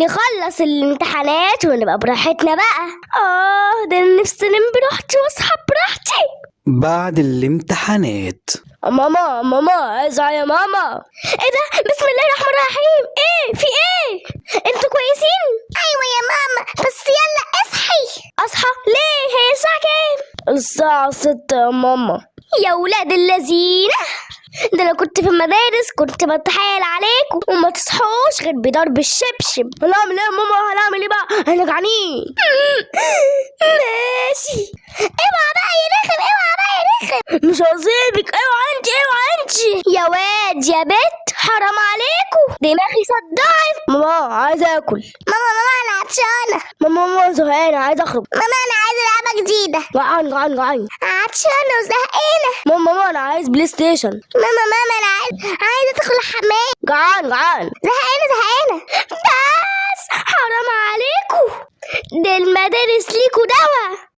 نخلص الامتحانات ونبقى براحتنا بقى. ده أنا نفسي انام براحتي واصحى براحتي بعد الامتحانات. ماما ازعي يا ماما. ايه ده؟ بسم الله الرحمن الرحيم. ايه في ايه؟ انتوا كويسين؟ ايوه يا ماما، بس يلا اصحى ليه؟ هي الساعة كام؟ الساعة 6 يا ماما. يا ولاد اللذين، ده انا كنت في المدارس كنت بتحايل عليكم وما تصحوش غير بضرب الشبشب. هنعمل ايه يا ماما؟ هنعمل ايه بقى؟ احنا جعانين. ماشي. اوعى بقى يا رخم، مش هسيبك. اوعى انت يا واد يا بت، حرام عليكم، دماغي صدعت. ماما عايزه اكل. ماما انا عطشانه. ماما زهقانه عايزه اخرج. ماما انا عايزه لعبه جديده. جعان عطشانه وزهقانه. ماما انا عايز بلاي ستيشن. ماما انا عايزه ادخل الحمام. جعان زهقانه. بس حرام عليكم، ده المدارس ليكوا دوا.